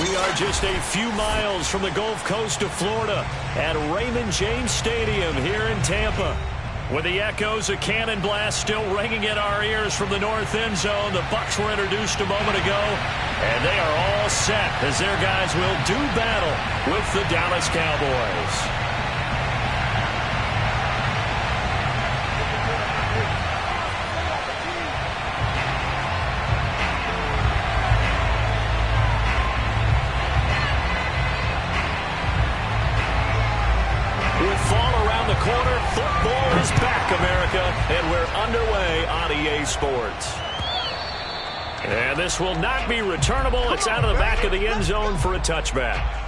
We are just a few miles from the Gulf Coast of Florida at Raymond James Stadium here in Tampa. With the echoes of cannon blast still ringing in our ears from the north end zone, the Bucs were introduced a moment ago, and they are all set as their guys will do battle with the Dallas Cowboys. Corner, football is back, America, and we're underway on EA Sports. And this will not be returnable. It's out of the back of the end zone for a touchback.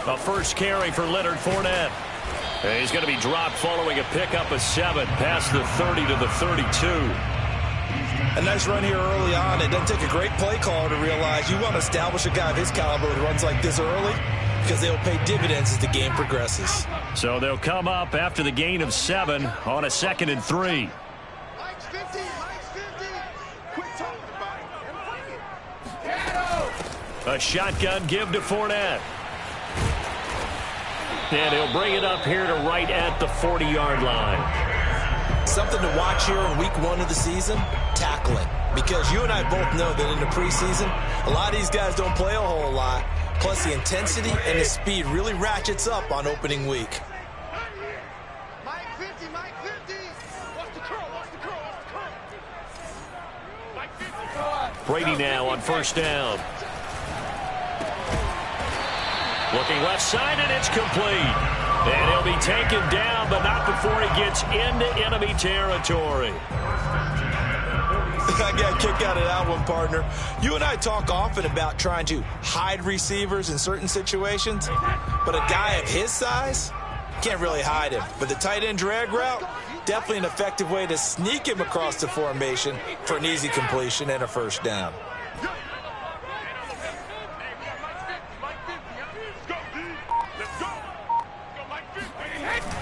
A first carry for Leonard Fournette. He's going to be dropped following a pickup of 7 past the 30 to the 32. A nice run here early on. It doesn't take a great play caller to realize you want to establish a guy of his caliber who runs like this early because they'll pay dividends as the game progresses. So they'll come up after the gain of 7 on a 2nd and 3. A shotgun give to Fournette. And he'll bring it up here to right at the 40-yard line. Something to watch here in week 1 of the season, tackling. Because you and I both know that in the preseason, a lot of these guys don't play a whole lot. Plus the intensity and the speed really ratchets up on opening week. Mike 50, Mike 50. Watch the curl, watch the curl, watch the curl. Mike 50. Brady now on first down. Looking left side, and it's complete. And he'll be taken down, but not before he gets into enemy territory. I got a kick out of that one, partner. You and I talk often about trying to hide receivers in certain situations, but a guy of his size can't really hide him. But the tight end drag route, definitely an effective way to sneak him across the formation for an easy completion and a first down.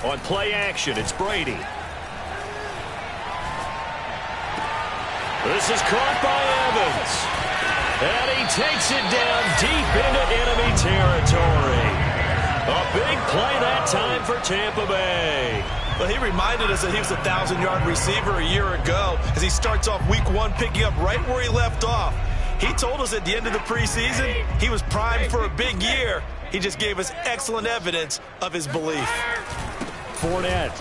On play action, it's Brady. This is caught by Evans. And he takes it down deep into enemy territory. A big play that time for Tampa Bay. Well, he reminded us that he was a 1,000-yard receiver a year ago as he starts off week 1 picking up right where he left off. He told us at the end of the preseason he was primed for a big year. He just gave us excellent evidence of his belief. Fournette.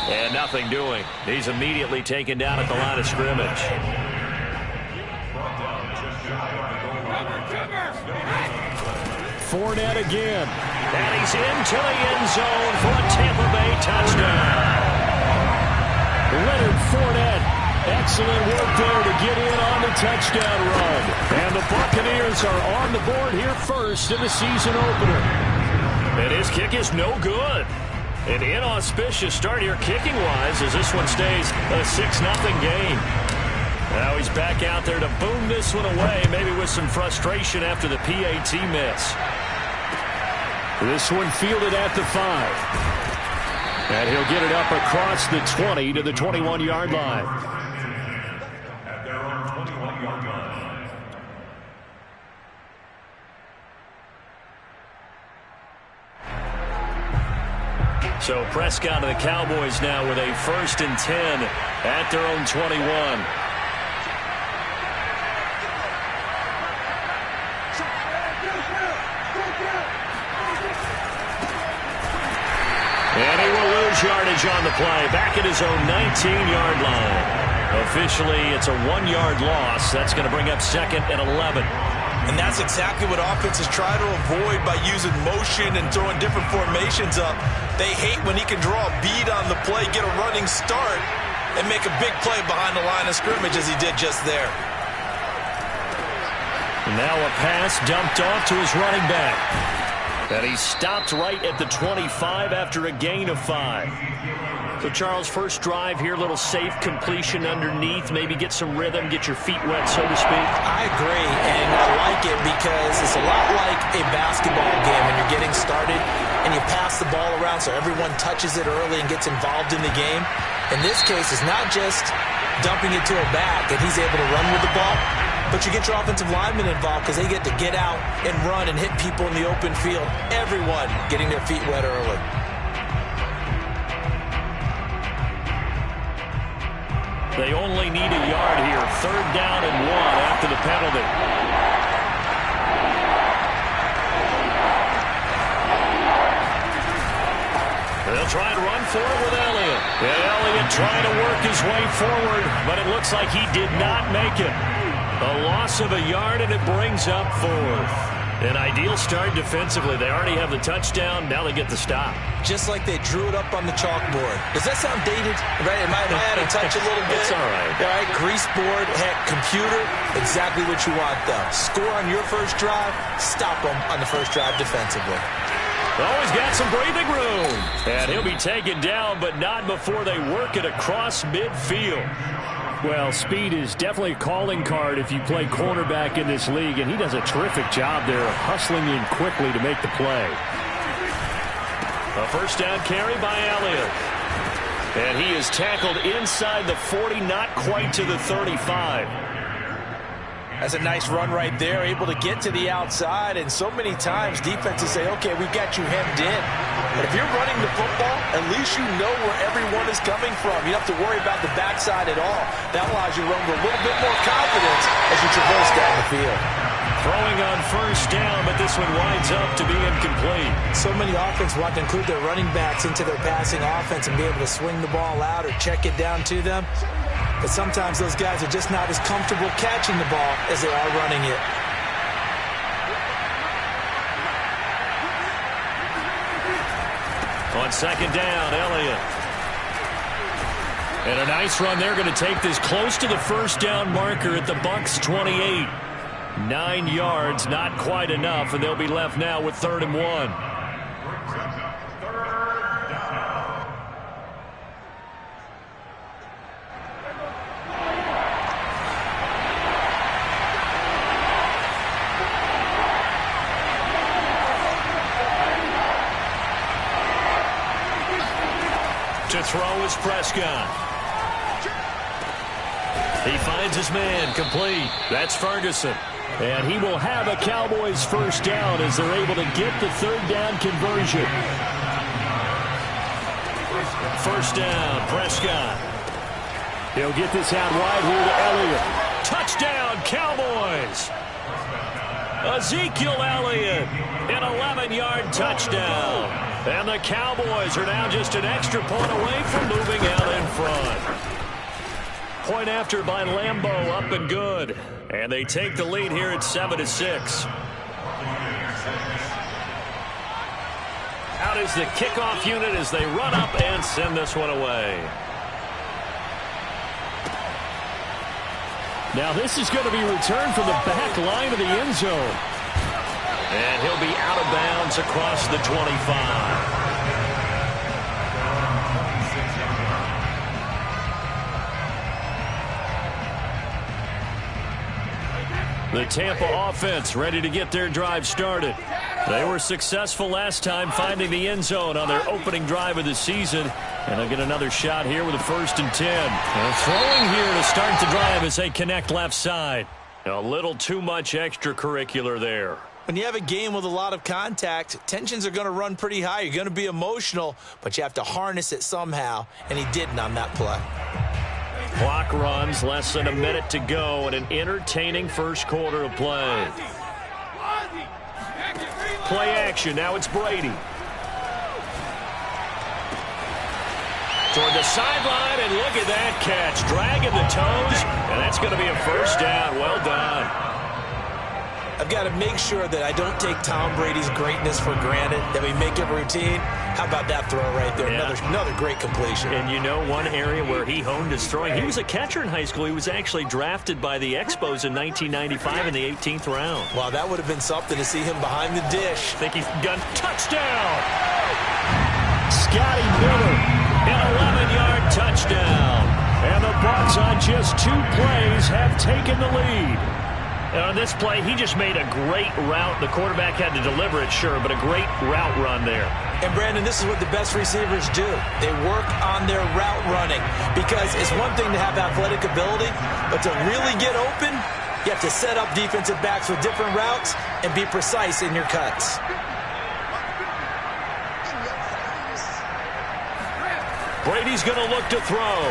And nothing doing. He's immediately taken down at the line of scrimmage. Fournette again. And he's into the end zone for a Tampa Bay touchdown. Leonard Fournette. Excellent work there to get in on the touchdown run. And the Buccaneers are on the board here first in the season opener. And his kick is no good. An inauspicious start here kicking-wise as this one stays a 6-0 game. Now he's back out there to boom this one away, maybe with some frustration after the PAT miss. This one fielded at the 5. And he'll get it up across the 20 to the 21-yard line. So Prescott and the Cowboys now with a 1st and 10 at their own 21. And he will lose yardage on the play, back at his own 19-yard line. Officially, it's a 1-yard loss. That's going to bring up 2nd and 11. And that's exactly what offenses try to avoid by using motion and throwing different formations up. They hate when he can draw a bead on the play, get a running start, and make a big play behind the line of scrimmage as he did just there. Now a pass dumped off to his running back. And he stopped right at the 25 after a gain of 5. So, Charles, first drive here, little safe completion underneath, maybe get some rhythm, get your feet wet, so to speak. I agree, and I like it because it's a lot like a basketball game when you're getting started and you pass the ball around so everyone touches it early and gets involved in the game. In this case, it's not just dumping it to a back and he's able to run with the ball, but you get your offensive linemen involved because they get to get out and run and hit people in the open field. Everyone getting their feet wet early. They only need a yard here. 3rd down and 1 after the penalty. They'll try and run for it with Elliott. And Elliott trying to work his way forward, but it looks like he did not make it. A loss of a yard, and it brings up 4th. An ideal start defensively. They already have the touchdown. Now they get the stop. Just like they drew it up on the chalkboard. Does that sound dated? Right? Am I out of touch a little bit? It's all right. All right, grease board, heck, computer, exactly what you want, though. Score on your first drive, stop them on the first drive defensively. Oh, he's got some breathing room. And he'll be taken down, but not before they work it across midfield. Well, speed is definitely a calling card if you play cornerback in this league, and he does a terrific job there of hustling in quickly to make the play. A first down carry by Elliott. And he is tackled inside the 40, not quite to the 35. That's a nice run right there, able to get to the outside, and so many times defenses say, okay, we've got you hemmed in. But if you're running the football, at least you know where everyone is coming from. You don't have to worry about the backside at all. That allows you to run with a little bit more confidence as you traverse down the field. Throwing on first down, but this one winds up to be incomplete. So many offenses want to include their running backs into their passing offense and be able to swing the ball out or check it down to them. But sometimes those guys are just not as comfortable catching the ball as they are running it. On 2nd down, Elliott. And a nice run. They're going to take this close to the first down marker at the Bucs 28. 9 yards, not quite enough, and they'll be left now with 3rd and 1. To throw is Prescott. He finds his man complete. That's Ferguson. And he will have a Cowboys first down as they're able to get the 3rd down conversion. First down, Prescott. He'll get this out wide here to Elliott. Touchdown, Cowboys. Ezekiel Elliott, an 11-yard touchdown. And the Cowboys are now just an extra point away from moving out in front. Point after by Lambeau, up and good. And they take the lead here at 7-6. Out is the kickoff unit as they run up and send this one away. Now this is going to be returned from the back line of the end zone. And he'll be out of bounds across the 25. The Tampa offense ready to get their drive started. They were successful last time finding the end zone on their opening drive of the season. And they'll get another shot here with a 1st and 10. And throwing here to start the drive as they connect left side. A little too much extracurricular there. When you have a game with a lot of contact, tensions are going to run pretty high. You're going to be emotional, but you have to harness it somehow, and he didn't on that play. Clock runs, less than a minute to go, and an entertaining first quarter of play. Play action, now it's Brady. Toward the sideline, and look at that catch. Dragging the toes, and that's going to be a first down. Well done. I've got to make sure that I don't take Tom Brady's greatness for granted, that we make it routine. How about that throw right there? Yeah. Another great completion. And you know one area where he honed his throwing, he was a catcher in high school. He was actually drafted by the Expos in 1995 in the 18th round. Wow, that would have been something to see him behind the dish. I think he's got touchdown. Scotty Miller, an 11-yard touchdown. And the Bucs on just 2 plays have taken the lead. And on this play, he just made a great route. The quarterback had to deliver it, sure, but a great route run there. And, Brandon, this is what the best receivers do. They work on their route running because it's one thing to have athletic ability, but to really get open, you have to set up defensive backs with different routes and be precise in your cuts. Brady's going to look to throw.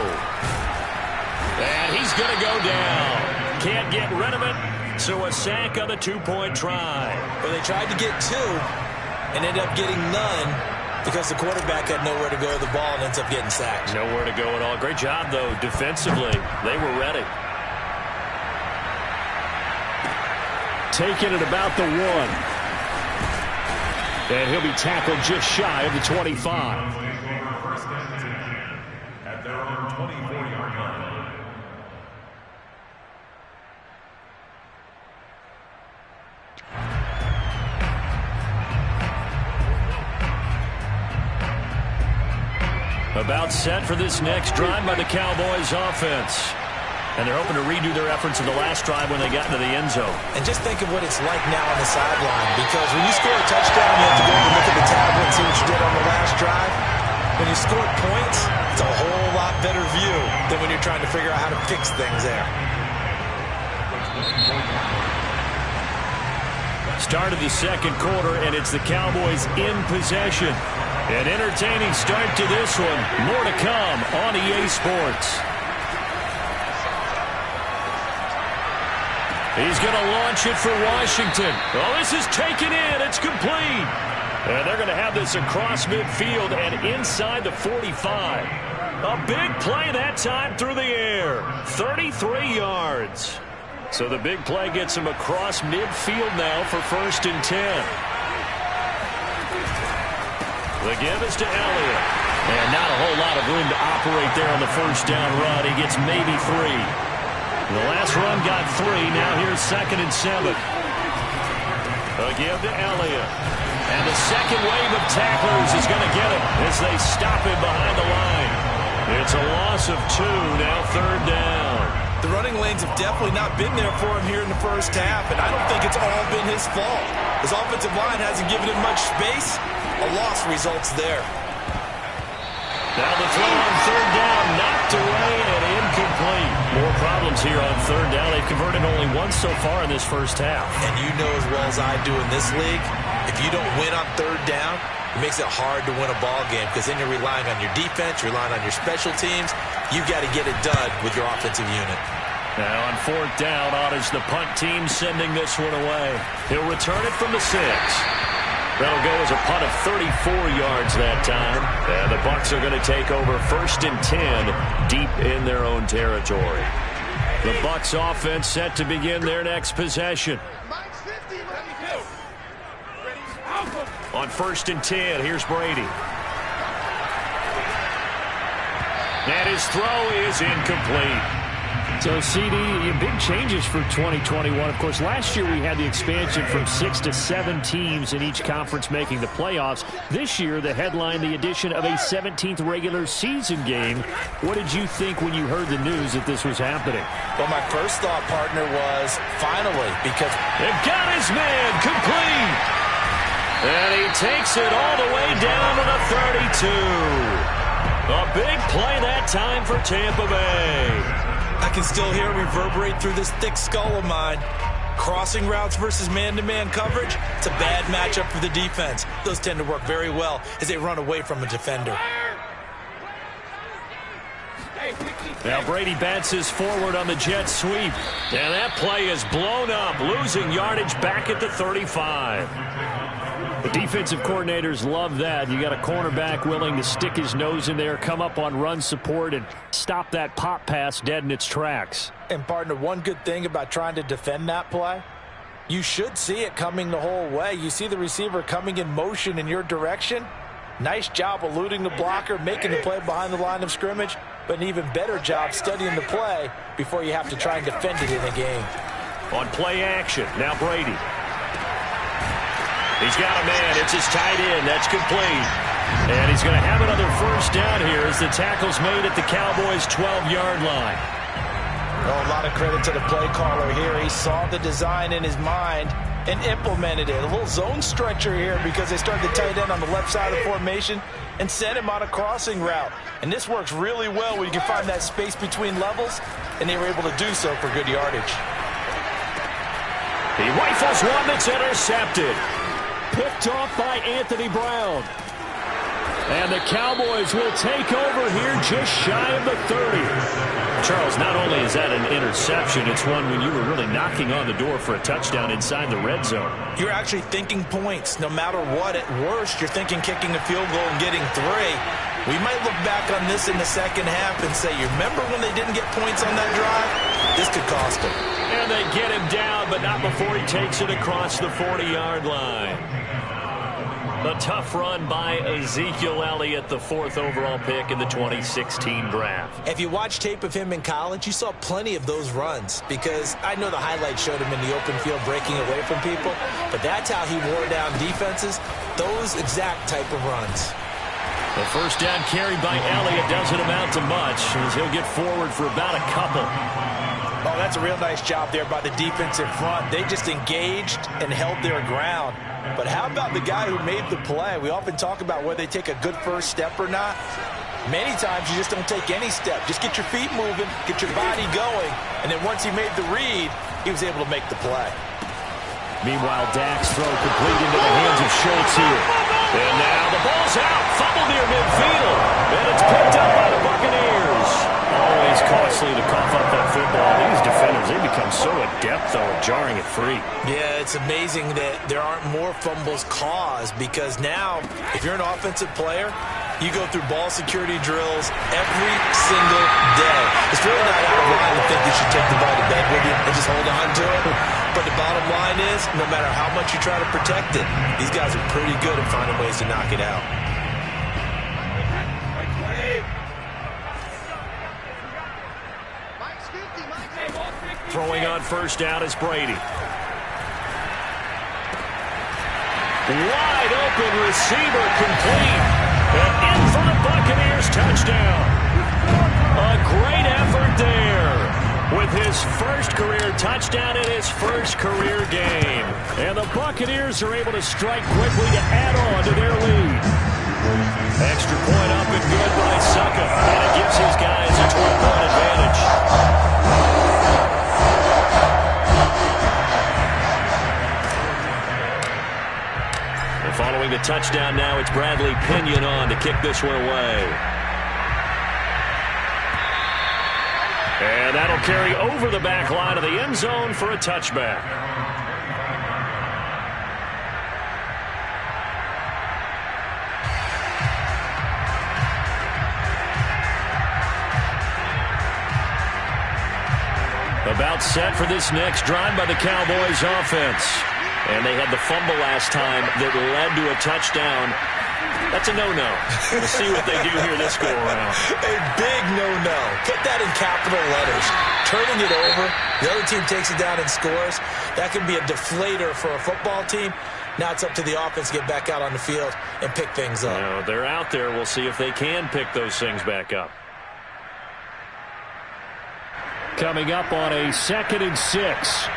And he's going to go down. Can't get rid of it. So a sack on the 2-point try. Well, they tried to get 2 and ended up getting none because the quarterback had nowhere to go with the ball and ends up getting sacked. Nowhere to go at all. Great job, though, defensively. They were ready. Taking it about the 1. And he'll be tackled just shy of the 25. At their own 24-yard line. About set for this next drive by the Cowboys offense. And they're hoping to redo their efforts in the last drive when they got into the end zone. And just think of what it's like now on the sideline, because when you score a touchdown, you have to go over and look at the tablet and see what you did on the last drive. When you score points, it's a whole lot better view than when you're trying to figure out how to fix things there. Start of the second quarter, and it's the Cowboys in possession. An entertaining start to this one. More to come on EA Sports. He's going to launch it for Washington. Oh, this is taken in. It's complete. And they're going to have this across midfield and inside the 45. A big play that time through the air. 33 yards. So the big play gets him across midfield now for 1st and 10. The give is to Elliott. And not a whole lot of room to operate there on the first down run. He gets maybe 3. The last run got 3. Now here's 2nd and 7. A give to Elliott. And the second wave of tacklers is going to get him as they stop him behind the line. It's a loss of 2. Now 3rd down. The running lanes have definitely not been there for him here in the first half, and I don't think it's all been his fault. His offensive line hasn't given him much space. A loss results there. Now the throw on 3rd down, knocked away and incomplete. More problems here on 3rd down. They've converted only once so far in this first half. And you know as well as I do in this league, if you don't win on 3rd down, it makes it hard to win a ball game because then you're relying on your defense, you're relying on your special teams. You've got to get it done with your offensive unit. Now on 4th down, Otta's the punt team sending this one away. He'll return it from the 6. That'll go as a punt of 34 yards that time. And the Bucs are going to take over 1st and 10 deep in their own territory. The Bucs offense set to begin their next possession. On 1st and 10, here's Brady. And his throw is incomplete. So, CD, big changes for 2021. Of course, last year we had the expansion from 6 to 7 teams in each conference making the playoffs. This year, the headline, the addition of a 17th regular season game. What did you think when you heard the news that this was happening? Well, my first thought, partner, was finally, because they've got his man complete. And he takes it all the way down to the 32. A big play that time for Tampa Bay. I can still hear it reverberate through this thick skull of mine. Crossing routes versus man-to-man coverage, it's a bad matchup for the defense. Those tend to work very well as they run away from a defender. Now Brady bounces forward on the jet sweep. And that play is blown up, losing yardage back at the 35. The defensive coordinators love that. You got a cornerback willing to stick his nose in there, come up on run support, and stop that pop pass dead in its tracks. And, partner, one good thing about trying to defend that play, you should see it coming the whole way. You see the receiver coming in motion in your direction. Nice job eluding the blocker, making the play behind the line of scrimmage, but an even better job studying the play before you have to try and defend it in a game. On play action, now Brady. He's got a man. It's his tight end. That's complete. And he's going to have another first down here as the tackle's made at the Cowboys' 12-yard line. Oh, a lot of credit to the play caller here. He saw the design in his mind and implemented it. A little zone stretcher here because they started the tight end on the left side of the formation and sent him on a crossing route. And this works really well when you can find that space between levels, and they were able to do so for good yardage. He rifles one that's intercepted. Picked off by Anthony Brown. And the Cowboys will take over here just shy of the 30. Charles, not only is that an interception, it's one when you were really knocking on the door for a touchdown inside the red zone. You're actually thinking points. No matter what, at worst, you're thinking kicking a field goal and getting 3. We might look back on this in the second half and say, you remember when they didn't get points on that drive? This could cost them. And they get him down, but not before he takes it across the 40-yard line. A tough run by Ezekiel Elliott, the 4th overall pick in the 2016 draft. If you watch tape of him in college, you saw plenty of those runs because I know the highlights showed him in the open field breaking away from people, but that's how he wore down defenses, those exact type of runs. The first down carried by Elliott doesn't amount to much as he'll get forward for about a couple. Oh, that's a real nice job there by the defense in front. They just engaged and held their ground. But how about the guy who made the play? We often talk about whether they take a good first step or not. Many times you just don't take any step. Just get your feet moving, get your body going, and then once he made the read, he was able to make the play. Meanwhile, Dak's throw complete into the hands of Schultz here. And now the ball's out, fumbled near midfield, and it's picked up by the Buccaneers. Always costly to cough up that football. These defenders, they become so adept, though, at jarring it free. Yeah, it's amazing that there aren't more fumbles caused because now, if you're an offensive player, you go through ball security drills every single day. It's really not out of line to think you should take the ball to bed with you and just hold on to it. But the bottom line is, no matter how much you try to protect it, these guys are pretty good at finding ways to knock it out. Throwing on first down is Brady. Wide open receiver complete. And in for the Buccaneers touchdown. A great effort there with his first career touchdown in his first career game. And the Buccaneers are able to strike quickly to add on to their lead. Extra point up and good by Succa. And it gives his guys a 12-point advantage. Following the touchdown now, it's Bradley Pinion on to kick this one away. And that'll carry over the back line of the end zone for a touchback. About set for this next drive by the Cowboys offense. And they had the fumble last time that led to a touchdown. That's a no-no. We'll see what they do here this go-around. A big no-no. Put that in capital letters. Turning it over, the other team takes it down and scores. That can be a deflator for a football team. Now it's up to the offense to get back out on the field and pick things up. Now, they're out there. We'll see if they can pick those things back up. Coming up on a 2nd and 6.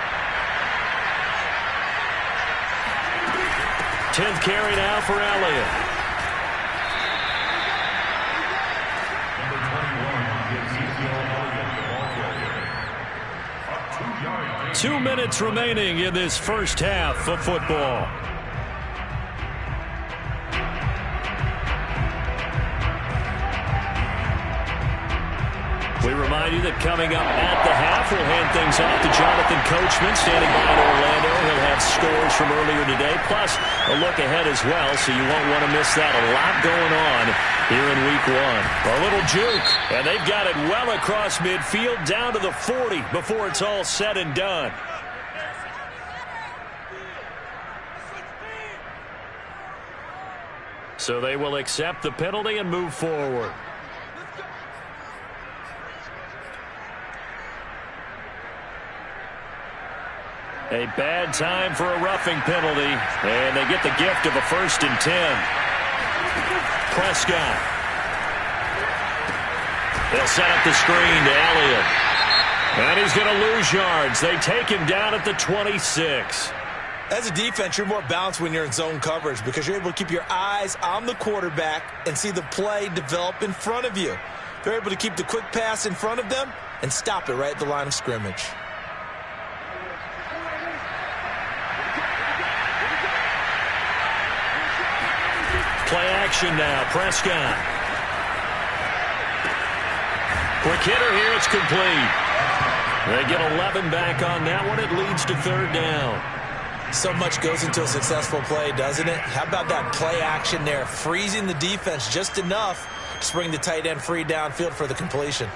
10th carry now for Elliott. Number 21, Ezekiel Elliott, the ball carrier. 2 minutes remaining in this first half of football. We remind you that coming up at the half, we'll hand things off to Jonathan Coachman, standing by in Orlando. He'll have scores from earlier today, plus a look ahead as well, so you won't want to miss that. A lot going on here in Week 1. A little juke, and they've got it well across midfield, down to the 40 before it's all said and done. So they will accept the penalty and move forward. A bad time for a roughing penalty, and they get the gift of a 1st and 10. Prescott. They'll set up the screen to Elliott. And he's going to lose yards. They take him down at the 26. As a defense, you're more balanced when you're in zone coverage because you're able to keep your eyes on the quarterback and see the play develop in front of you. They're able to keep the quick pass in front of them and stop it right at the line of scrimmage. Play action now. Prescott. Quick hitter here. It's complete. They get 11 back on that one. It leads to third down. So much goes into a successful play, doesn't it? How about that play action there? Freezing the defense just enough to bring the tight end free downfield for the completion.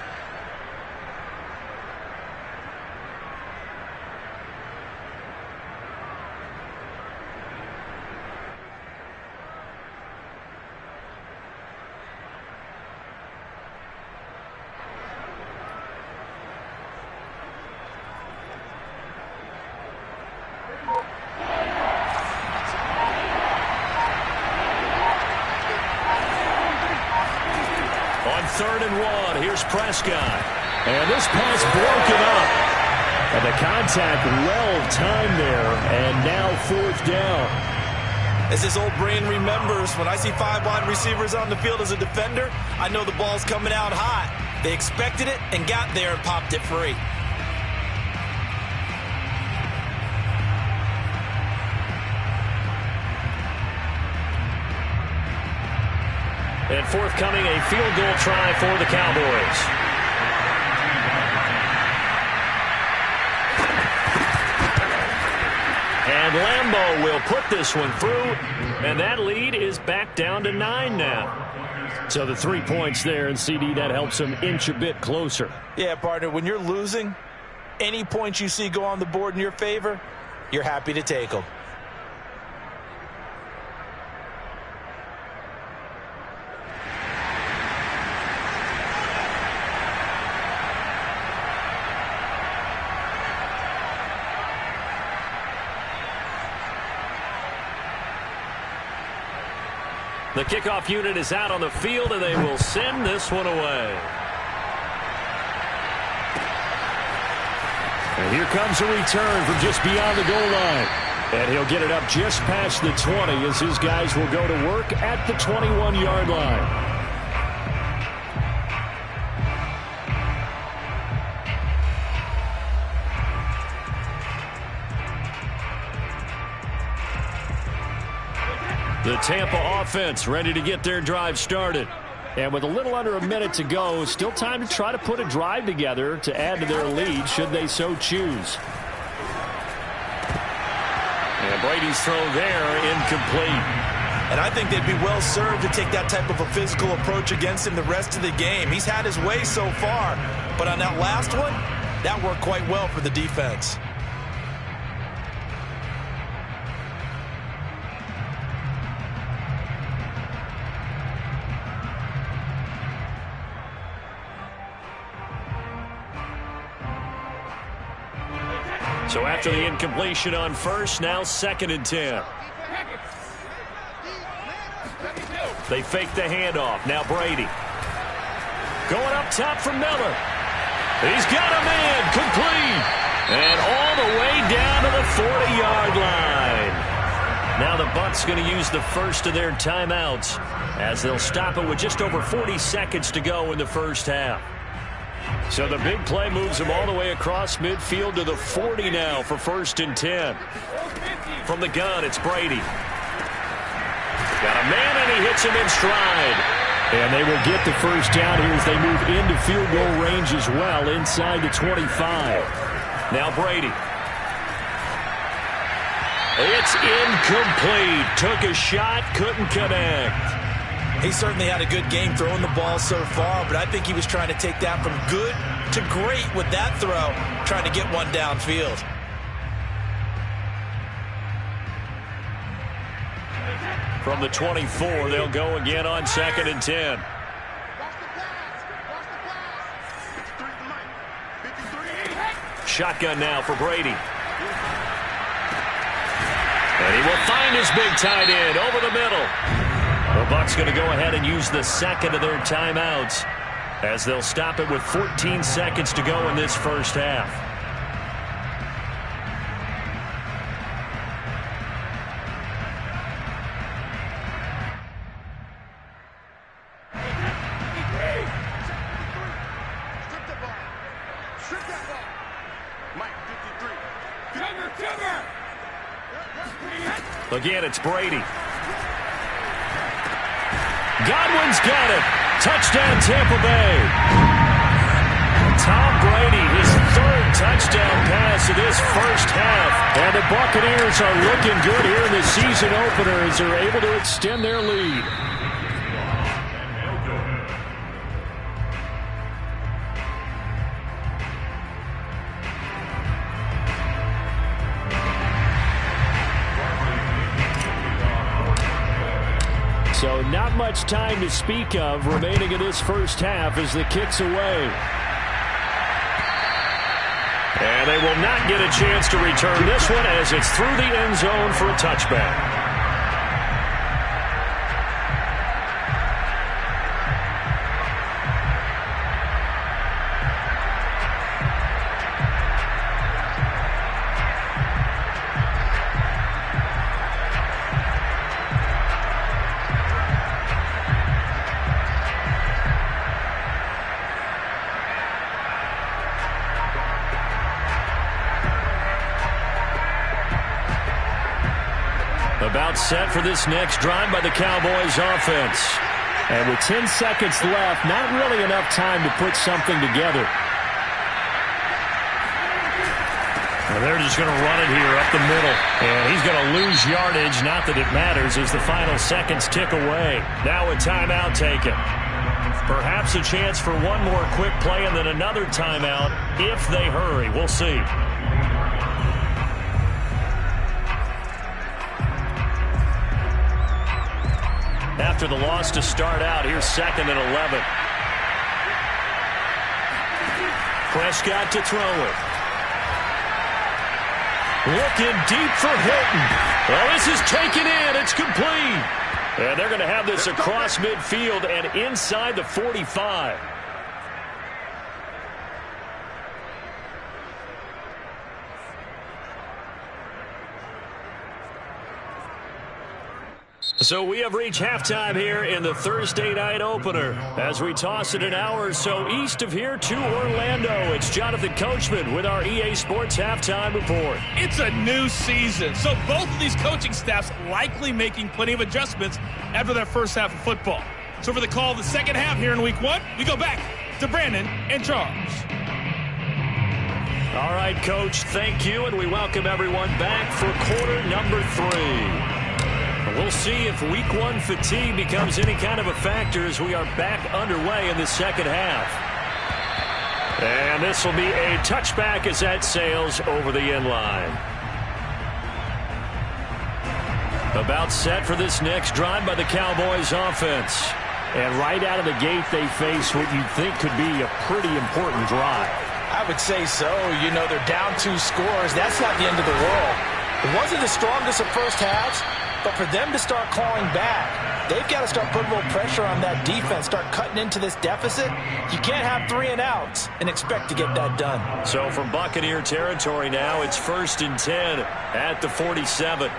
Third and one. Here's Prescott. And this pass broken up. And the contact well timed there. And now fourth down. As his old brain remembers, when I see 5 wide receivers on the field as a defender, I know the ball's coming out hot. They expected it and got there and popped it free. And forthcoming, a field goal try for the Cowboys. And Lambeau will put this one through, and that lead is back down to 9 now. So the 3 points there, and CD, that helps them inch a bit closer. Yeah, partner, when you're losing, any points you see go on the board in your favor, you're happy to take them. The kickoff unit is out on the field, and they will send this one away. And here comes a return from just beyond the goal line. And he'll get it up just past the 20 as his guys will go to work at the 21-yard line. The Tampa offense ready to get their drive started. And with a little under a minute to go, still time to try to put a drive together to add to their lead should they so choose. And Brady's throw there incomplete. And I think they'd be well served to take that type of a physical approach against him the rest of the game. He's had his way so far, but on that last one, that worked quite well for the defense. So after the incompletion on first, now 2nd and 10. They fake the handoff. Now Brady. Going up top for Miller. He's got a man. Complete. And all the way down to the 40-yard line. Now the Bucs going to use the first of their timeouts as they'll stop it with just over 40 seconds to go in the first half. So the big play moves him all the way across midfield to the 40 now for 1st and 10. From the gun, it's Brady. Got a man, and he hits him in stride. And they will get the first down here as they move into field goal range as well inside the 25. Now Brady. It's incomplete. Took a shot, couldn't connect. He certainly had a good game throwing the ball so far, but I think he was trying to take that from good to great with that throw, trying to get one downfield. From the 24, they'll go again on 2nd and 10. Shotgun now for Brady. And he will find his big tight end over the middle. Well, Bucs going to go ahead and use the second of their timeouts as they'll stop it with 14 seconds to go in this first half. Again, it's Brady. Godwin's got it. Touchdown, Tampa Bay. Tom Brady, his third touchdown pass of this first half. And the Buccaneers are looking good here in the season opener as they're able to extend their lead. So not much time to speak of remaining in this first half as the kick's away. And they will not get a chance to return this one as it's through the end zone for a touchback. About set for this next drive by the Cowboys offense. And with 10 seconds left, not really enough time to put something together. Well, they're just going to run it here up the middle. And he's going to lose yardage. Not that it matters as the final seconds tick away. Now a timeout taken. Perhaps a chance for one more quick play and then another timeout if they hurry. We'll see. After the loss to start out, here's 2nd and 11. Prescott to throw it. Looking deep for Hilton. Well, this is taken in. It's complete. And they're going to have this across midfield and inside the 45. So we have reached halftime here in the Thursday night opener. As we toss it an hour or so east of here to Orlando, it's Jonathan Coachman with our EA Sports Halftime Report. It's a new season, so both of these coaching staffs likely making plenty of adjustments after their first half of football. So for the call of the second half here in Week 1, we go back to Brandon and Charles. All right, Coach, thank you, and we welcome everyone back for quarter number 3. We'll see if Week 1 fatigue becomes any kind of a factor as we are back underway in the second half. And this will be a touchback as that sails over the end line. About set for this next drive by the Cowboys offense. And right out of the gate, they face what you think could be a pretty important drive. I would say so. You know, they're down 2 scores. That's not the end of the world. It wasn't the strongest of first halves. But for them to start clawing back, they've got to start putting a little pressure on that defense, start cutting into this deficit. You can't have 3 and outs and expect to get that done. So from Buccaneer territory now, it's 1st and 10 at the 47.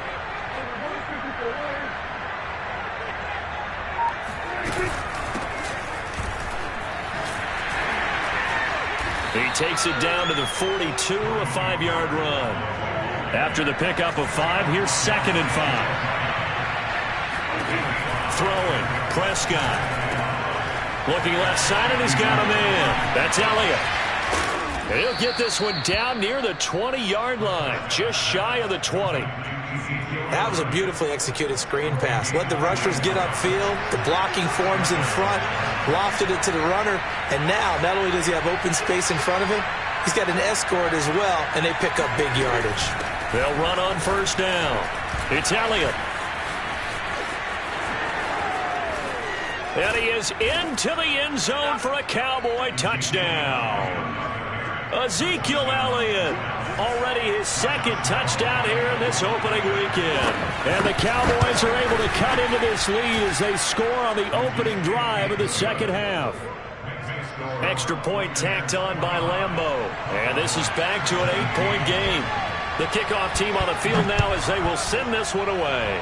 He takes it down to the 42, a 5-yard run. After the pickup of 5, here's 2nd and 5. Throwing, Prescott. Looking left side, and he's got a man. That's Elliott. He'll get this one down near the 20-yard line, just shy of the 20. That was a beautifully executed screen pass. Let the rushers get upfield. The blocking forms in front. Lofted it to the runner. And now, not only does he have open space in front of him, he's got an escort as well, and they pick up big yardage. They'll run on 1st down. It's Elliott. And he is into the end zone for a Cowboy touchdown. Ezekiel Elliott, already his second touchdown here in this opening weekend. And the Cowboys are able to cut into this lead as they score on the opening drive of the second half. Extra point tacked on by Lambeau. And this is back to an 8-point game. The kickoff team on the field now as they will send this one away.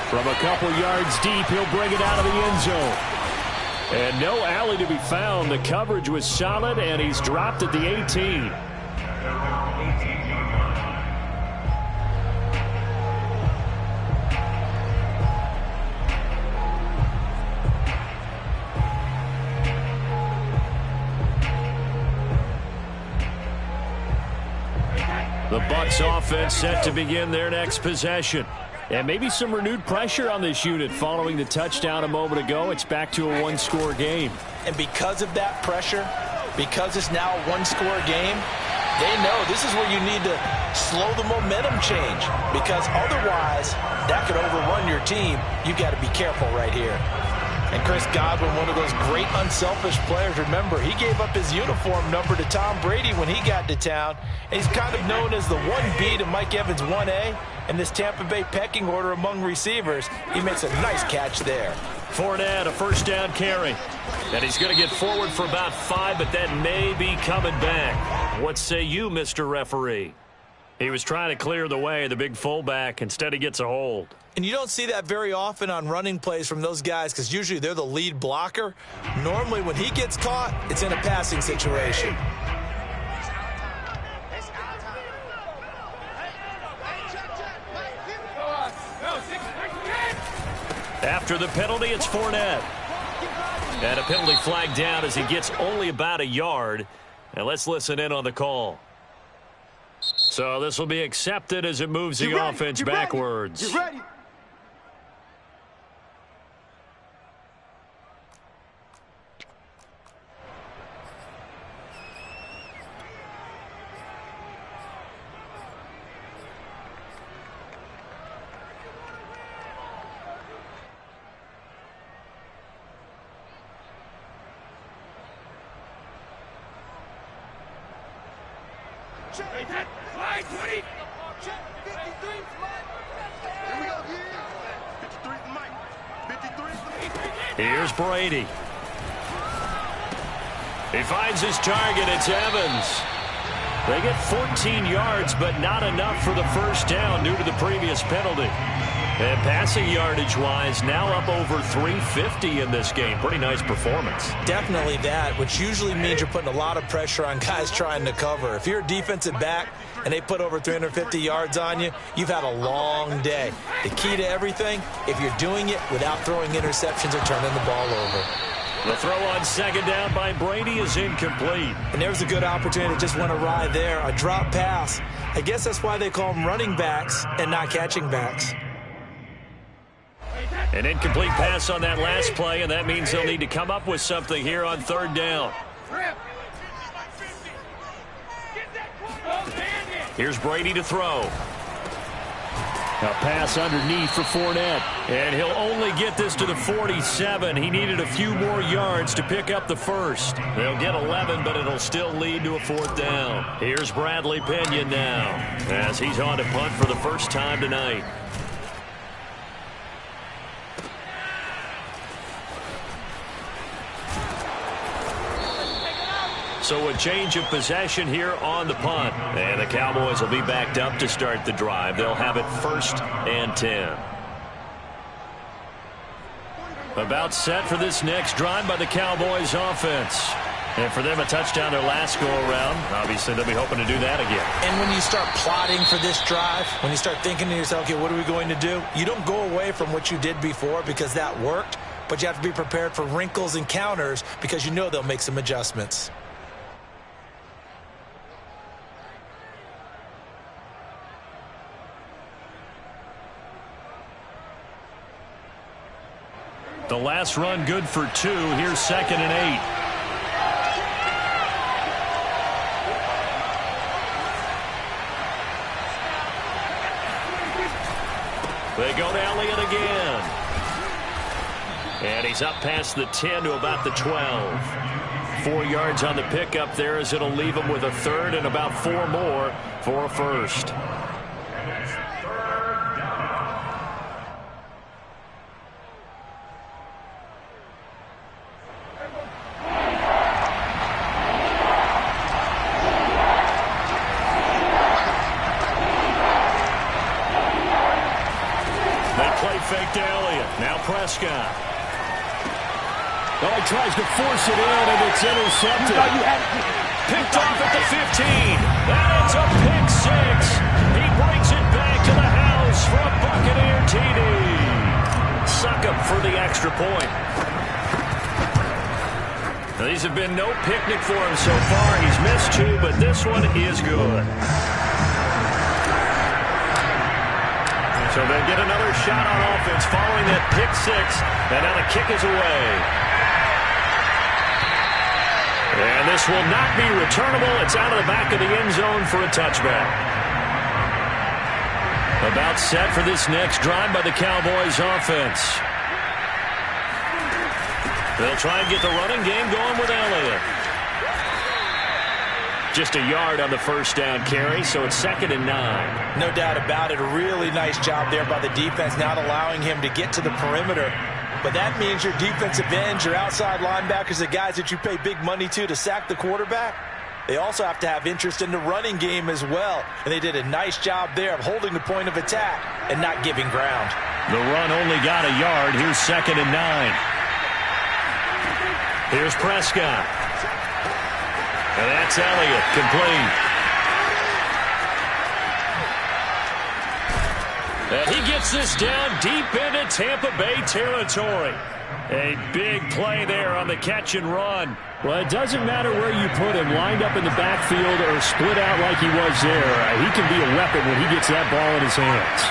From a couple yards deep, he'll bring it out of the end zone. And no alley to be found. The coverage was solid, and he's dropped at the 18. The Bucs offense set to begin their next possession. And maybe some renewed pressure on this unit following the touchdown a moment ago. It's back to a one-score game. And because of that pressure, because it's now a one-score game, they know this is where you need to slow the momentum change. Because otherwise, that could overrun your team. You've got to be careful right here. And Chris Godwin, one of those great unselfish players. Remember, he gave up his uniform number to Tom Brady when he got to town. And he's kind of known as the 1B to Mike Evans' 1A. In this Tampa Bay pecking order among receivers, he makes a nice catch there. Fournette, a first down carry. And he's going to get forward for about 5, but that may be coming back. What say you, Mr. Referee? He was trying to clear the way, the big fullback. Instead, he gets a hold. And you don't see that very often on running plays from those guys because usually they're the lead blocker. Normally, when he gets caught, it's in a passing situation. After the penalty, it's Fournette. And a penalty flag down as he gets only about a yard. And let's listen in on the call. So this will be accepted as it moves the offense backwards. Get ready. Here's Brady. He finds his target. It's Evans. They get 14 yards, but not enough for the first down due to the previous penalty. And passing yardage-wise, now up over 350 in this game. Pretty nice performance. Definitely that, which usually means you're putting a lot of pressure on guys trying to cover. If you're a defensive back and they put over 350 yards on you, you've had a long day. The key to everything, if you're doing it without throwing interceptions or turning the ball over. The throw on second down by Brady is incomplete. And there's a good opportunity to just want to ride there. A drop pass. I guess that's why they call them running backs and not catching backs. An incomplete pass on that last play, and that means they'll need to come up with something here on third down. Here's Brady to throw. A pass underneath for Fournette. And he'll only get this to the 47. He needed a few more yards to pick up the first. They'll get 11, but it'll still lead to a fourth down. Here's Bradley Pinion now as he's on to punt for the first time tonight. So a change of possession here on the punt. And the Cowboys will be backed up to start the drive. They'll have it 1st and 10. About set for this next drive by the Cowboys offense. And for them, a touchdown their last go-around. Obviously, they'll be hoping to do that again. And when you start plotting for this drive, when you start thinking to yourself, okay, what are we going to do? You don't go away from what you did before because that worked. But you have to be prepared for wrinkles and counters because you know they'll make some adjustments. The last run good for 2. Here's 2nd and 8. They go to Elliott again. And he's up past the 10 to about the 12. 4 yards on the pickup there as it'll leave him with a third and about 4 more for a first. Fake to Elliott. Now Prescott. Oh, he tries to force it in, and it's intercepted. Picked off at the 15. That ends up pick 6. He brings it back to the house for a Buccaneer TD. Suck him for the extra point. Now, these have been no picnic for him so far. He's missed 2, but this one is good. So they get another shot on offense following that pick 6, and now the kick is away. And this will not be returnable. It's out of the back of the end zone for a touchback. About set for this next drive by the Cowboys offense. They'll try and get the running game going with Elliott. Just a yard on the first down carry, so it's 2nd and 9. No doubt about it. A really nice job there by the defense, not allowing him to get to the perimeter. But that means your defensive ends, your outside linebackers, the guys that you pay big money to sack the quarterback, they also have to have interest in the running game as well. And they did a nice job there of holding the point of attack and not giving ground. The run only got a yard. Here's 2nd and 9. Here's Prescott. And that's Elliott, complete. And he gets this down deep into Tampa Bay territory. A big play there on the catch and run. Well, it doesn't matter where you put him, lined up in the backfield or split out like he was there. He can be a weapon when he gets that ball in his hands.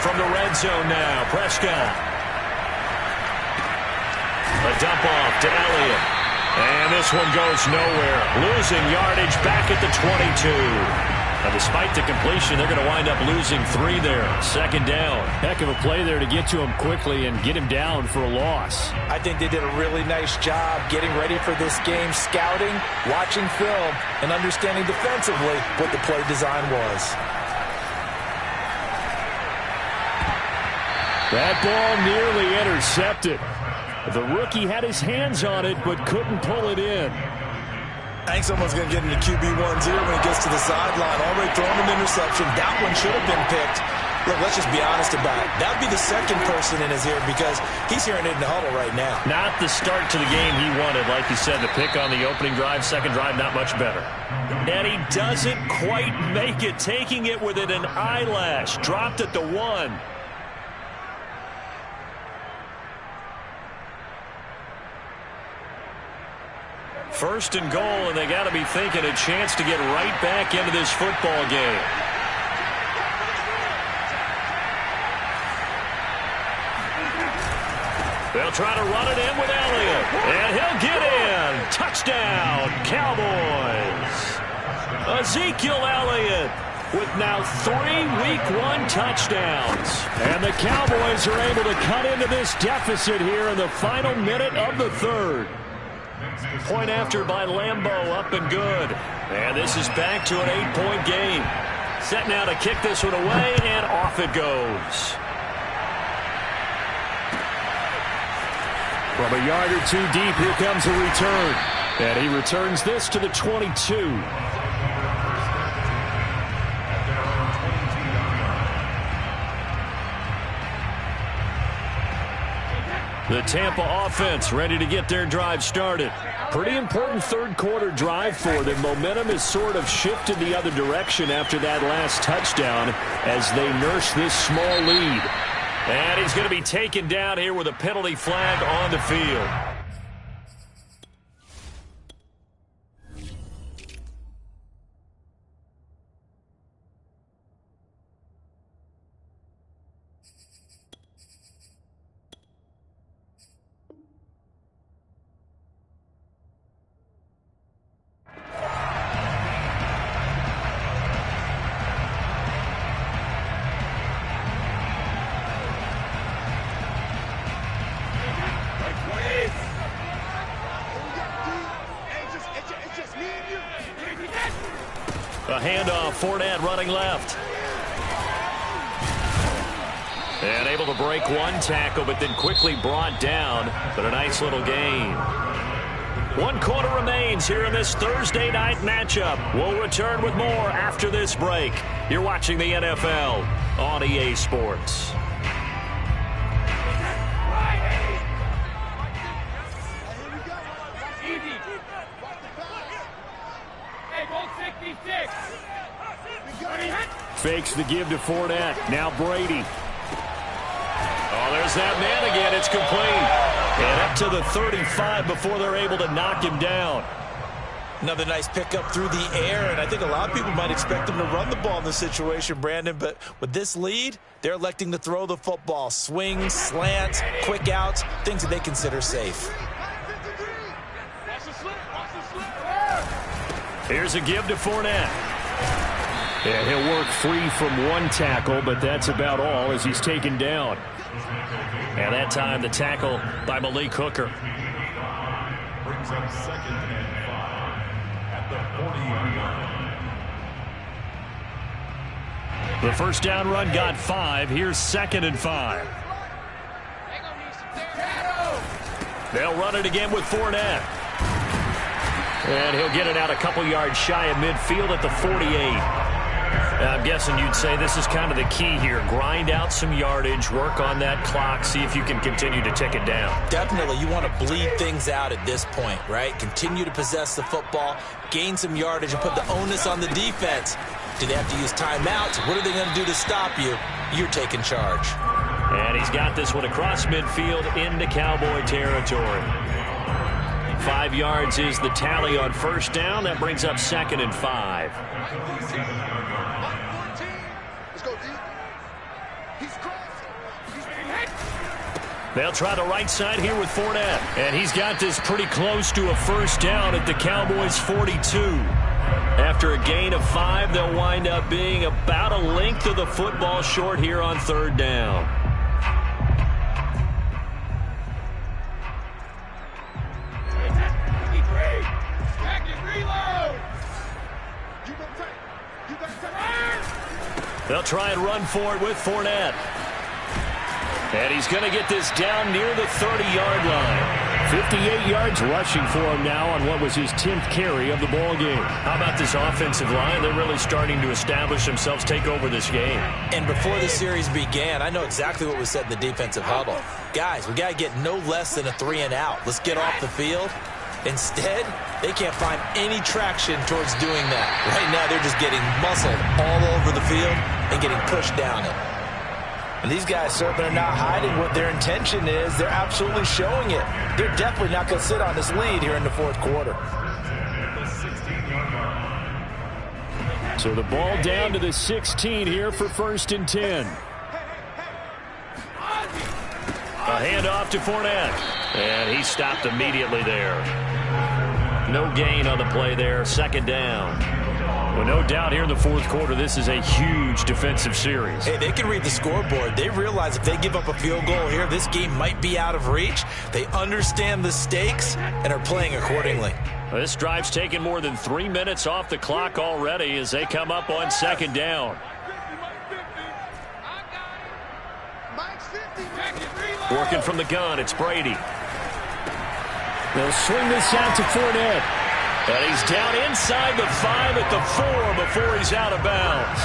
From the red zone now, Prescott. A dump off to Elliott. And this one goes nowhere. Losing yardage back at the 22. Now, despite the completion, they're going to wind up losing 3 there. 2nd down. Heck of a play there to get to him quickly and get him down for a loss. I think they did a really nice job getting ready for this game, scouting, watching film, and understanding defensively what the play design was. That ball nearly intercepted. The rookie had his hands on it, but couldn't pull it in. I think someone's going to get into QB1's ear when he gets to the sideline. Already thrown an interception. That one should have been picked. Look, let's just be honest about it. That would be the second person in his ear because he's hearing it in the huddle right now. Not the start to the game he wanted. Like you said, the pick on the opening drive, second drive, not much better. And he doesn't quite make it, taking it within an eyelash. Dropped at the 1. First and goal, and they got to be thinking a chance to get right back into this football game. They'll try to run it in with Elliott, and he'll get in. Touchdown, Cowboys. Ezekiel Elliott with now 3 Week 1 touchdowns. And the Cowboys are able to cut into this deficit here in the final minute of the 3rd. Point after by Lambeau, up and good. And this is back to an 8-point game. Set now to kick this one away, and off it goes. From a yard or 2 deep, here comes a return. And he returns this to the 22. The Tampa offense ready to get their drive started. Pretty important 3rd quarter drive for them. Momentum has sort of shifted the other direction after that last touchdown as they nurse this small lead. And he's going to be taken down here with a penalty flag on the field. The handoff, Fournette running left. And able to break one tackle, but then quickly brought down. But a nice little gain. 1 quarter remains here in this Thursday night matchup. We'll return with more after this break. You're watching the NFL on EA Sports. Fakes the give to Fournette. Now Brady. Oh, there's that man again. It's complete. And up to the 35 before they're able to knock him down. Another nice pickup through the air, and I think a lot of people might expect him to run the ball in this situation, Brandon, but with this lead, they're electing to throw the football. Swings, slants, quick outs, things that they consider safe. Here's a give to Fournette. And he'll work free from one tackle, but that's about all as he's taken down. And that time the tackle by Malik Hooker. Brings up 2nd and 5 at the 40-yard line. The first down run got 5. Here's 2nd and 5. They'll run it again with Fournette. And he'll get it out a couple yards shy of midfield at the 48. I'm guessing you'd say this is kind of the key here. Grind out some yardage, work on that clock, see if you can continue to tick it down. Definitely, you want to bleed things out at this point, right? Continue to possess the football, gain some yardage, and put the onus on the defense. Do they have to use timeouts? What are they going to do to stop you? You're taking charge. And he's got this one across midfield into Cowboy territory. 5 yards is the tally on first down. That brings up 2nd and 5. They'll try the right side here with Fournette. And he's got this pretty close to a first down at the Cowboys' 42. After a gain of 5, they'll wind up being about a length of the football short here on 3rd down. They'll try and run for it with Fournette. And he's going to get this down near the 30-yard line. 58 yards rushing for him now on what was his 10th carry of the ball game. How about this offensive line? They're really starting to establish themselves, take over this game. And before the series began, I know exactly what was said in the defensive huddle. Guys, we got to get no less than a 3 and out. Let's get off the field. Instead, they can't find any traction towards doing that. Right now, they're just getting muscled all over the field and getting pushed down it. And these guys certainly are not hiding what their intention is. They're absolutely showing it. They're definitely not going to sit on this lead here in the 4th quarter. So the ball down to the 16 here for 1st and 10. A handoff to Fournette. And he stopped immediately there. No gain on the play there. 2nd down. Well, no doubt here in the 4th quarter, this is a huge defensive series. Hey, they can read the scoreboard. They realize if they give up a field goal here, this game might be out of reach. They understand the stakes and are playing accordingly. Well, this drive's taken more than 3 minutes off the clock already as they come up on 2nd down. Working from the gun, it's Brady. They'll swing this out to Fournette. And he's down inside the 5 at the 4 before he's out of bounds.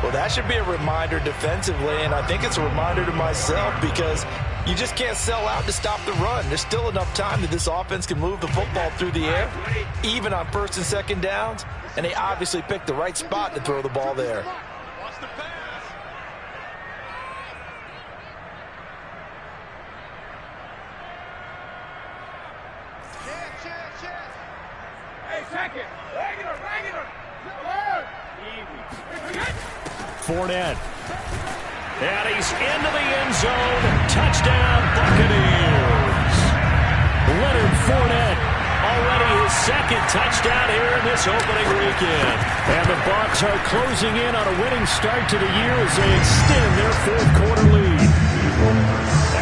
Well, that should be a reminder defensively, and I think it's a reminder to myself because you just can't sell out to stop the run. There's still enough time that this offense can move the football through the air, even on 1st and 2nd downs, and they obviously picked the right spot to throw the ball there. Fournette. And he's into the end zone. Touchdown, Buccaneers. Leonard Fournette, already his 2nd touchdown here in this opening weekend. And the Bucs are closing in on a winning start to the year as they extend their 4th quarter lead.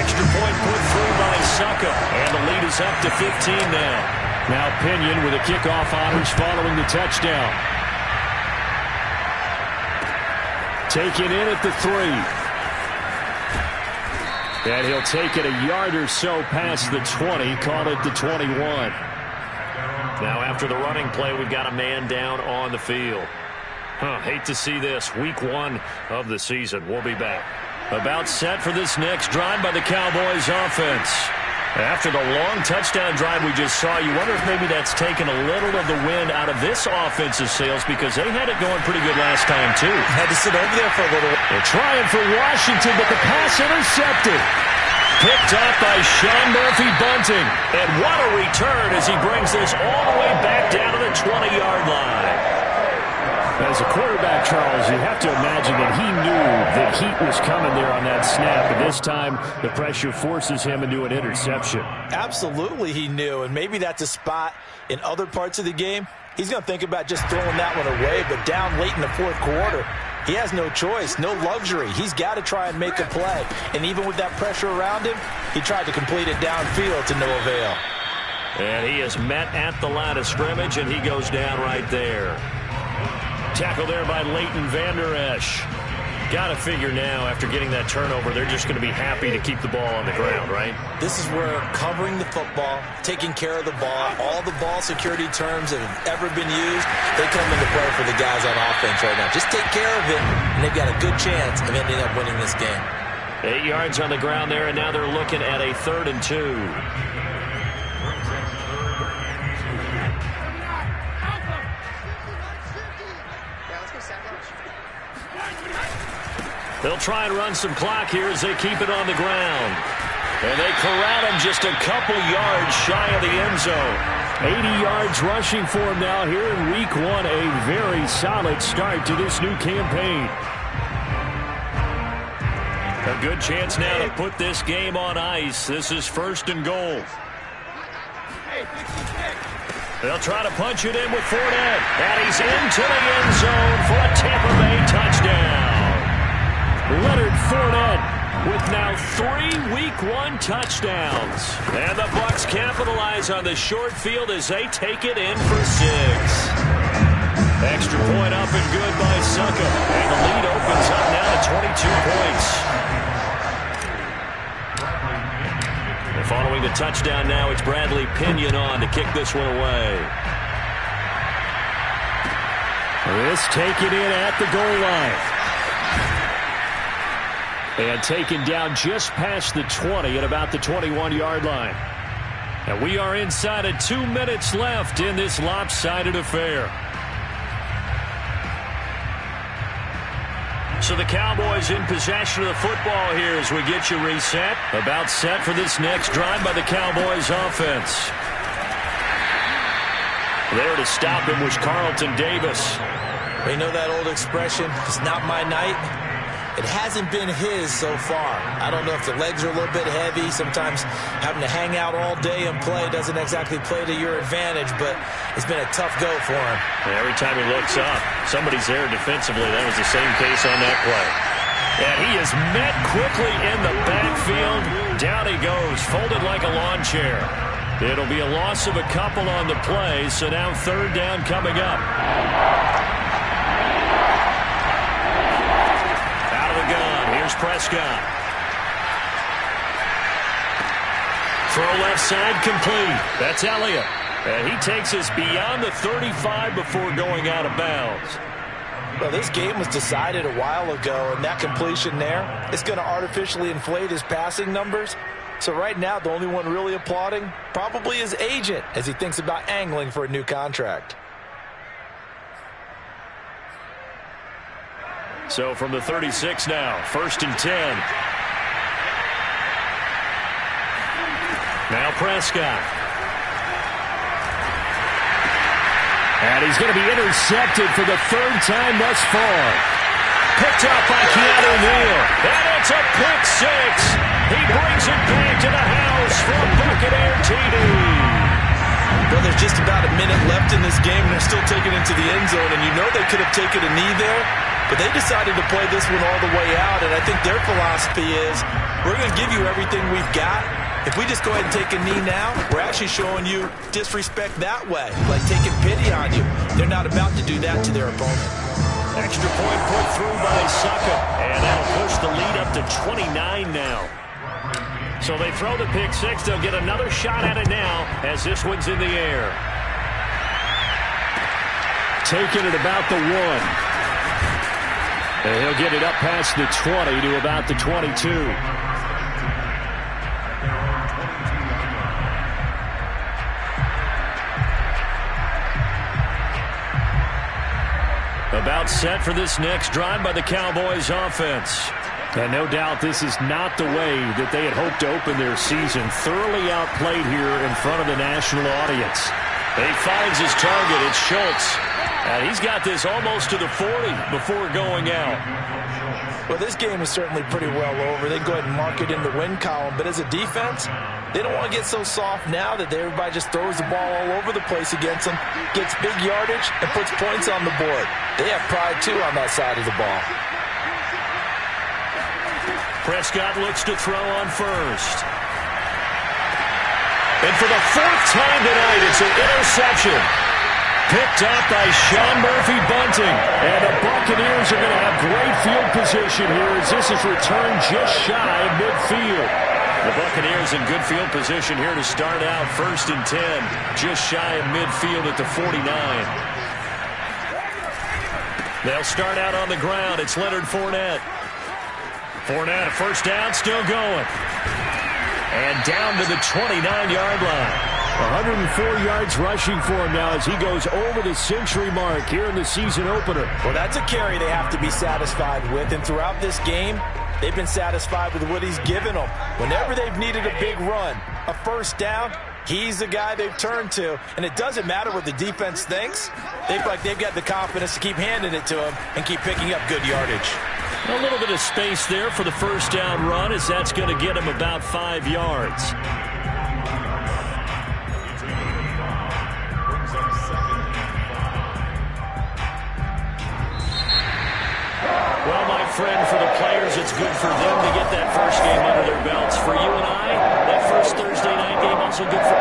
Extra point put through by Succa. And the lead is up to 15 now. Now Pinion with a kickoff honors following the touchdown. Taken in at the 3. And he'll take it a yard or so past the 20, call it the 21. Now after the running play, we've got a man down on the field. Hate to see this. Week 1 of the season. We'll be back. About set for this next drive by the Cowboys offense. After the long touchdown drive we just saw, you wonder if maybe that's taken a little of the wind out of this offensive sails, because they had it going pretty good last time, too. Had to sit over there for a little. They're trying for Washington, but the pass intercepted. Picked up by Sean Murphy-Bunting. And what a return as he brings this all the way back down to the 20-yard line. As a quarterback, Charles, you have to imagine that he knew that heat was coming there on that snap. And this time, the pressure forces him into an interception. Absolutely he knew. And maybe that's a spot in other parts of the game. He's going to think about just throwing that one away. But down late in the fourth quarter, he has no choice, no luxury. He's got to try and make a play. And even with that pressure around him, he tried to complete it downfield to no avail. And he is met at the line of scrimmage, and he goes down right there. Tackle there by Leighton Vander Esch. Got to figure now, after getting that turnover, they're just going to be happy to keep the ball on the ground, right? This is where covering the football, taking care of the ball, all the ball security terms that have ever been used, they come into play for the guys on offense right now. Just take care of it, and they've got a good chance of ending up winning this game. 8 yards on the ground there, and now they're looking at a 3rd and 2. They'll try and run some clock here as they keep it on the ground. And they corral him just a couple yards shy of the end zone. 80 yards rushing for him now here in Week 1. A very solid start to this new campaign. A good chance now to put this game on ice. This is 1st and goal. They'll try to punch it in with Fournette. And he's into the end zone for a Tampa Bay touchdown. Leonard Fournette with now 3 Week 1 touchdowns. And the Bucs capitalize on the short field as they take it in for 6. Extra point up and good by Succa. And the lead opens up now to 22 points. And following the touchdown now, it's Bradley Pinion on to kick this one away. This taken in at the goal line. And taken down just past the 20 at about the 21-yard line. And we are inside of 2 minutes left in this lopsided affair. So the Cowboys in possession of the football here as we get you reset. About set for this next drive by the Cowboys offense. There to stop him was Carlton Davis. You know that old expression, it's not my night? It hasn't been his so far. I don't know if the legs are a little bit heavy. Sometimes having to hang out all day and play doesn't exactly play to your advantage, but it's been a tough go for him. Every time he looks up, somebody's there defensively. That was the same case on that play. And he is met quickly in the backfield. Down he goes, folded like a lawn chair. It'll be a loss of a couple on the play, so now 3rd down coming up. Here's Prescott. Throw left side complete. That's Elliott. And he takes us beyond the 35 before going out of bounds. Well, this game was decided a while ago, and that completion there is going to artificially inflate his passing numbers. So right now, the only one really applauding probably his agent as he thinks about angling for a new contract. So from the 36 now, 1st and 10. Now Prescott. And he's going to be intercepted for the 3rd time thus far. Picked up by Keanu Neal. And it's a pick 6. He brings it back to the house for a Buccaneer TD. Well, there's just about a minute left in this game, and they're still taking it to the end zone. And you know they could have taken a knee there. But they decided to play this one all the way out, and I think their philosophy is we're going to give you everything we've got. If we just go ahead and take a knee now, we're actually showing you disrespect that way, like taking pity on you. They're not about to do that to their opponent. Extra point put through by Suckup. And that'll push the lead up to 29 now. So they throw the pick six. They'll get another shot at it now as this one's in the air. Taking it about the 1. And he'll get it up past the 20 to about the 22. About set for this next drive by the Cowboys offense. And no doubt this is not the way that they had hoped to open their season. Thoroughly outplayed here in front of the national audience. He finds his target. It's Schultz. And he's got this almost to the 40 before going out. Well, this game is certainly pretty well over. They can go ahead and mark it in the win column. But as a defense, they don't want to get so soft now that everybody just throws the ball all over the place against them, gets big yardage, and puts points on the board. They have pride, too, on that side of the ball. Prescott looks to throw on first. And for the 4th time tonight, it's an interception. Picked up by Sean Murphy-Bunting. And the Buccaneers are going to have great field position here as this is returned just shy of midfield. The Buccaneers in good field position here to start out 1st and 10. Just shy of midfield at the 49. They'll start out on the ground. It's Leonard Fournette. Fournette, a first down, still going. And down to the 29-yard line. 104 yards rushing for him now as he goes over the century mark here in the season opener. Well, that's a carry they have to be satisfied with. And throughout this game, they've been satisfied with what he's given them. Whenever they've needed a big run, a first down, he's the guy they've turned to. And it doesn't matter what the defense thinks. They feel like they've got the confidence to keep handing it to him and keep picking up good yardage. A little bit of space there for the first down run as that's going to get him about 5 yards. Well, my friend, for the players, it's good for them to get that first game under their belts. For you and I, that first Thursday night game also good for